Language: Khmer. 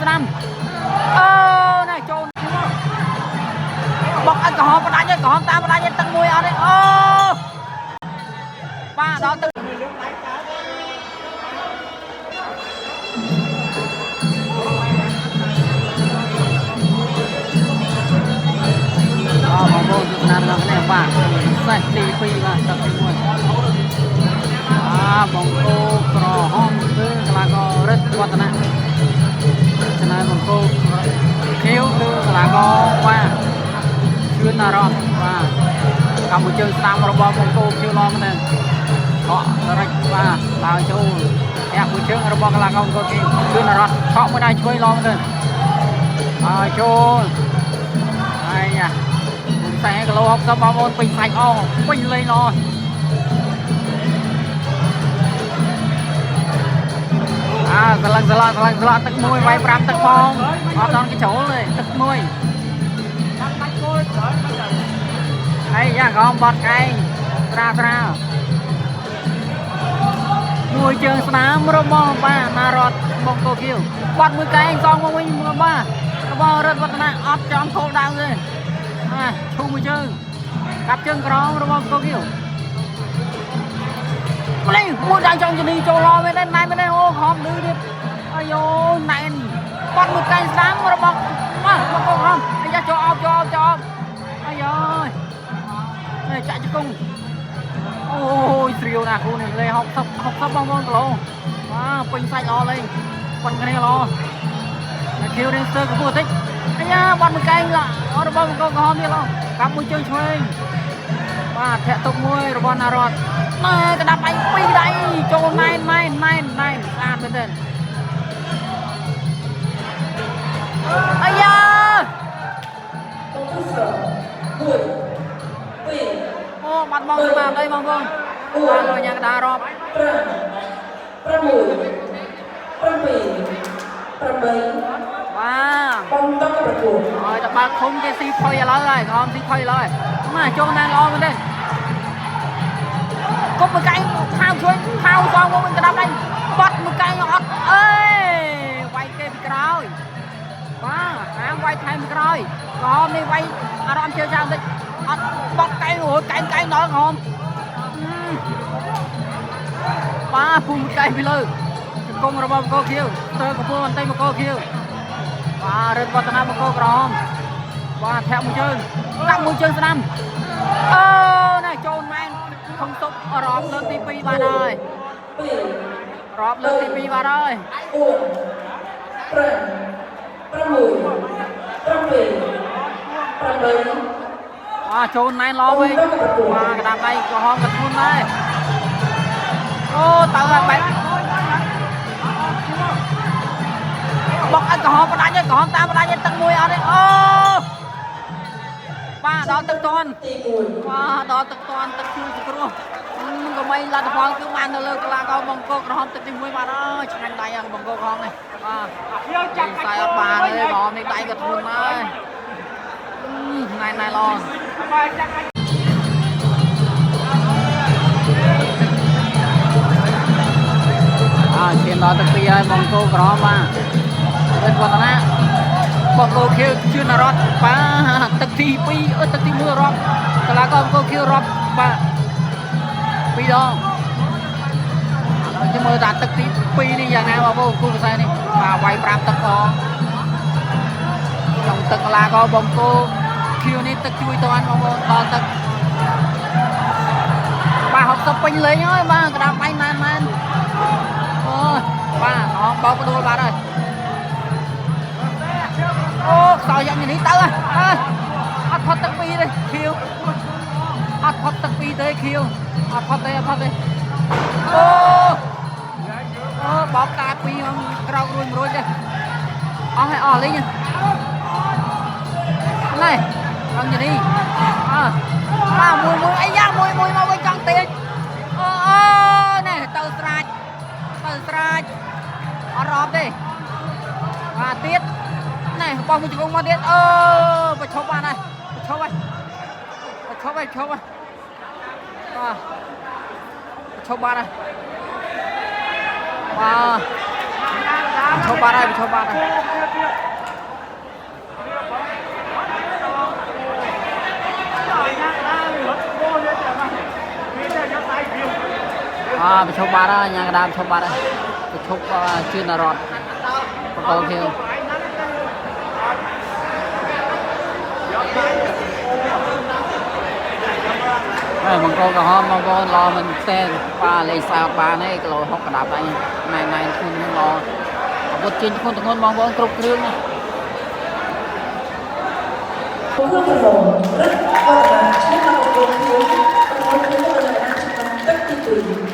ស្ដាំណែចូលបោកឲ្យក្រហមផ្ដាច់ឲ្យក្រហមតាមផ្ដាច់ឲ្យទឹកមួយអត់ទេបាទដល់ទឹកបងប្អូនទស្សនាដល់គ្នាបាទសេះទី2បាទទឹកទី1បងអូក្រហមគឺកីឡាកររិទ្ធវឌ្ឍនៈចំណែកបងអូខៀវគឺកីឡាករបាទឈឿនណារ៉តបាទកម្ពុជាស្ដាំរបស់បងអូខៀវឡំមែនខករិចបាទឡើងចូលអ្នកមួយជើងរបស់កីឡាករបងអូខៀវឈឿនណារ៉តខកមួយដៃឆ្វេងឡំមែនចូលហើយតែគីឡូ60បងប្អូនពេញសាច់អងពេញលេងល្អស្លឹងទឹកមួយវាយ5ទឹកផងអត់ដល់គេចូលទេទឹកមួយហើយយ៉ាក្រមបត់កែងស្រាលមួយជើងស្នាមរបស់បាទណារតបងកូខៀវបត់មួយកែងសងមកវិញបាទរបស់រិទ្ធវឌ្ឍនៈអត់ចំគោលដៅទេឈូមួយជើងកាប់ជើងក្រមរបស់កូខៀវម្លេះមួយដៃចង់ជនីចូលឡមែនទេណែមែនទេអូខំលឺទៀតអាយណែនបត់មួយកែងស្ដាំរបស់បងកូខំអាយ៉ាចូលអបអាយនេះចាក់ជង្គង់អូយស្រាវណាស់គូនេះលេ60បងប្អូនគីឡូពេញសាច់ល្អលេងប៉ុនគ្នាល្អខៀវរៀងស្ទើរកម្ពស់តិចអាយ៉ាបត់មួយកែងរបស់បងកូក្រហមនេះល្អកាប់មួយជើងឆ្វេងបាទធាក់ទុកមួយរបស់ណារតក្តាប់ដៃ2ដៃចូលណែនស្អាតមែនទេអាយ៉ាអូបាត់បង់ស្មារតីបងប្អូនបាទលោកយ៉ាងដារាប់បងតកប្រគួតហើយតបើឃុំគេស៊ីផុយឥឡូវហើយក្រហមស៊ីផុយឥឡូវហើយមកចូលណែនល្អមែនទេគប់មួយកែងខាវជួយខាវសងមកវិញក្តាប់ដៃបត់មួយកែងអត់អេវាយគេពីក្រោយបាទហាងវាយថែមពីក្រោយក្រហមនេះវាយអារម្មណ៍ជឿចាំតិចអត់បត់កែងរួចកែងដល់ក្រហមបាទពុំមួយកែងពីលើជង្គង់របស់បង្គោលខៀវទៅកំពុងបន្តិចបង្គោលខៀវបាទរិទ្ធវឌ្ឍនៈបង្គោលក្រហមបាទធាក់មួយជើងដាក់មួយជើងស្ដាំណែចូលម៉ែនខំទប់រាប់លើកទី2បានហើយរាប់លើកទី2បានហើយចូលណែនឡវិញបាទក្តាប់ដៃក្រហមក៏ធ្ងន់ដែរអូទៅហើយបែបបោកឲ្យក្រហមផ្ដាច់ឲ្យក្រហមតាមផ្ដាច់ឲ្យទឹកមួយអត់ទេបាទដល់ទឹកតាន់បាទដល់ទឹកតាន់ទឹកជួយសង្គ្រោះក៏មិនលទ្ធផលគឺបានទៅលើកីឡាករបង្គោលក្រហមទឹកទី1បាទអើយឆ្ងាញ់ដៃហ្នឹងបង្គោលក្រហមនេះបាទខ្ញុំចាក់ដៃអត់បានទេក្រហមនេះដៃក៏ធ្ងន់ដែរណែនឡងឈានដល់ទឹក2ហើយបង្គោលក្រហមបាទរិទ្ធវឌ្ឍនៈបង្គោលខៀវជឿនរតបាទទឹកទី2ទឹកទី1រាប់កីឡាករបង្គោលខៀវរាប់បាទ2ដងខ្ញុំមើលថាទឹកទី2នេះយ៉ាងណាបងប្អូនគូផ្សេងនេះបាទវាយ5ទឹកផងក្នុងទឹកកីឡាករបង្គោលខៀវនេះទឹកជួយតាន់បងប្អូនដល់ទឹកបាទ60ពេញលេងហើយបាទក្តាប់ដៃណែនអូបាទបោកផ្ដួលបាត់ហើយអូខ្សោយយ៉ាងនេះទៅអត់ផុតទឹក2ទេខៀវអត់ផុតទឹក2ទេខៀវអត់ផុតទេអូបោកតា2ហ្នឹងក្រោករួចទេអស់ហើយអស់លេងណែយ៉ាងនេះបាទមួយអីយ៉ាមួយមកវិញចង់ទៀតណែទៅស្រាច់អត់រាប់ទេបាទទៀតណែបោះមួយជង្គង់មកទៀតប្រឈប់បានហើយប្រឈប់ហើយបាទប្រឈប់បានហើយបាទ chụp ba đây chụp ba đây bị chụp ba đó nhà đam chụp ba đây chụp chuyên là rọt có kêu mong cô có hôm mong cô lo mình xe ba lấy sao ba này cái lối học cả đạp này này không lo một trên con tụi con mong cô cục riêng này rất là chúng ta có tất cả